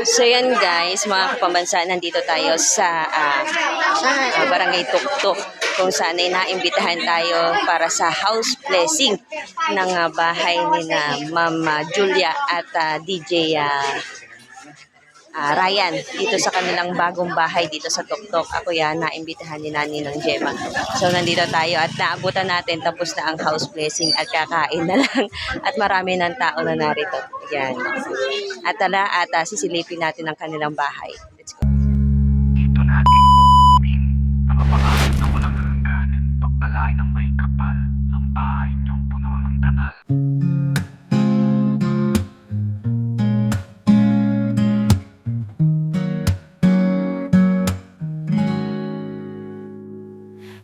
So yan guys, mga kapambansa, nandito tayo sa Barangay Tuktok, kung saan ay naimbitahan tayo para sa house blessing ng bahay ni na Ma'am Julia at DJ Ryan dito sa kanilang bagong bahay dito sa Tuktok. Ako yan, naimbitahan ni Nani ng Gemma. So nandito tayo at naabutan natin, tapos na ang house blessing at kakain na lang at marami ng tao na narito. Yan. At sisilipin natin ang kanilang bahay. Let's go. Dito natin uumin ang mapangarap na walang hangganan, pagpalain ng may kapal, ang bahay niyong puno ng dangal.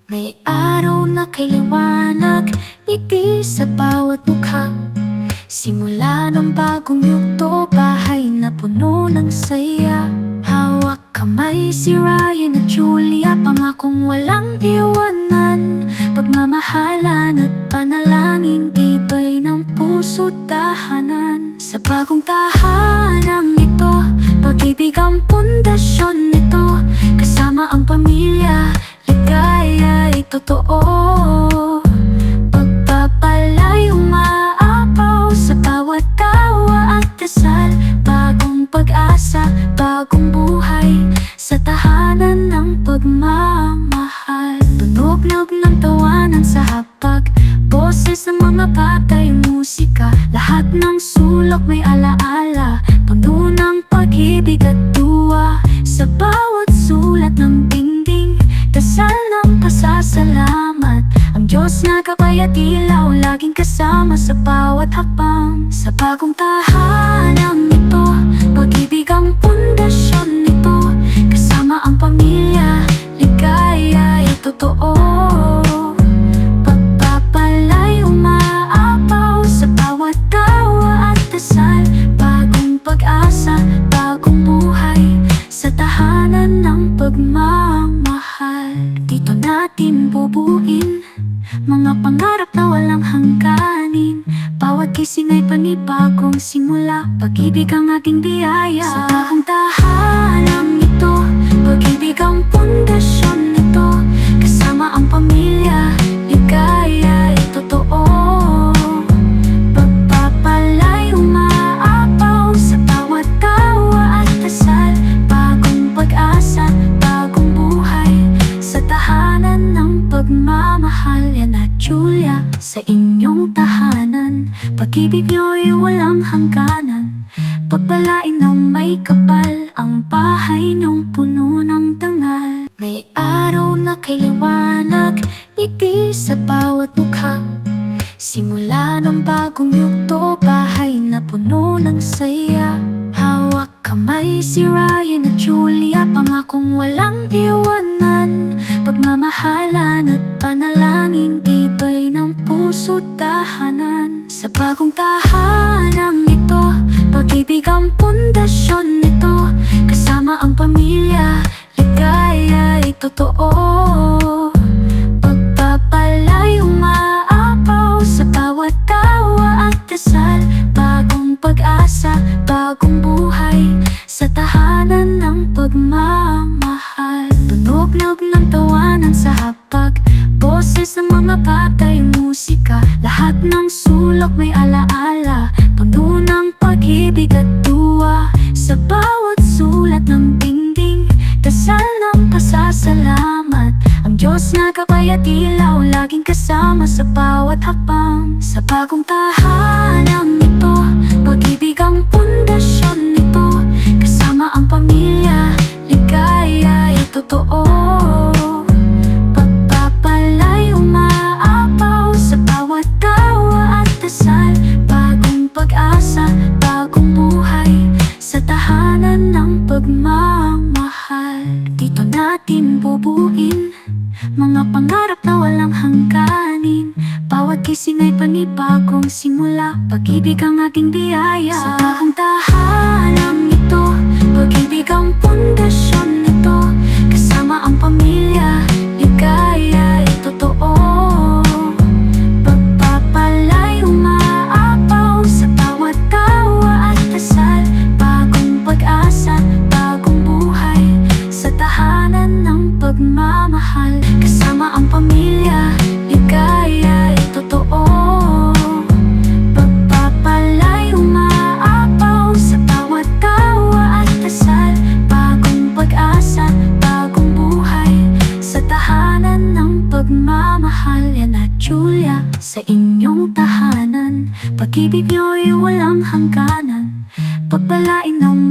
May araw na kay liwanag, ngiti sa bawat mukha. Simula ng bagong yugto, bahay na puno ng saya. Hawak kamay si Ryan at Julia, pangakong walang iwanan. Pagmamahalan at panalangin, tibay ng puso't tahanan. Sa bagong tahanang ito, pag-ibig ang pundasyon nito. Kasama ang pamilya, ligaya ay totoo. Pagpapalay umaapaw sa bawat tawa at dasal. Bagong pag-asa, bagong buhay sa tahanan ng pagmamahal. Tunog ng tawanan sa hapag, boses ng mga batay, musika. Lahat ng sulok may alaala, puno ng pag-ibig at tuwa. Sa bawat sulat ng dingding, dasal ng pasasalamat. Ang Diyos na gabay at ilaw, laging kasama sa bawat hakbang. Sa bagong tahanang ito, pag-ibig ang pundasyon nito. Kasama ang pamilya, ligaya ay totoo. Pagpapalay umaapaw sa bawat tawa at dasal. Bagong pag-asa, bagong buhay sa tahanan ng pagmamahal. Dito natin bubuin mga pangarap na walang hangganin. Bawat gising ay panibagong simula, pag-ibig ang ating biyaya. Sa bagong tahanang ito, pag-ibig ang pundasyon nito. Kasama ang pamilya, ligaya ay totoo. Pagpapalay umaapaw sa bawat tawa at dasal. Bagong pag-asa, bagong buhay sa tahanan ng pagmamahal. Yan at Julia, sa inyong tahanan, pag-ibig nyo'y walang hangganan. Pagpalain ng may kapal, ang bahay niyong puno ng dangal. May araw na kay liwanag, ngiti sa bawat mukha. Simula ng bagong yugto, bahay na puno ng saya. Hawak kamay si Ryan at Julia, pangakong walang iwanan. Pagmamahalan at panalangin, tibay ng puso't tahanan. Sa bagong tahanang ito, pag-ibig ang pundasyon nito. Kasama ang pamilya, ligaya ay totoo. Pagpapalay umaapaw sa bawat tawa at dasal. Bagong pag-asa, bagong buhay sa tahanan ng pagmamahal. Tunog ng tawanan sa hapag, boses ng mga batay, musika. Lahat ng sulok may alaala, puno ng pag-ibig at tuwa. Sa bawat sulat ng dingding, dasal ng pasasalamat. Ang Diyos na gabay at ilaw, laging kasama sa bawat hakbang. Sa bagong tahanang ito, pag-ibig ang pundasyon nito. Kasama ang pamilya, ligaya ay totoo. Pagpapalay umaapaw sa bawat tawa at dasal. Bagong pag-asa, bagong buhay sa tahanan ng pagmamahal. Dito natin bubuin mga pangarap na walang hangganin. Bawat gising ay panibagong simula, pag-ibig ang ating biyaya. Sa bagong tahanang ito, pag-ibig ang pundasyon nito. Kasama ang pamilya, ligaya ay totoo. Pagpapalay umaapaw sa bawat tawa at dasal. Bagong pag-asa, pag-ibig nyo'y walang hangganan, pagpalain ng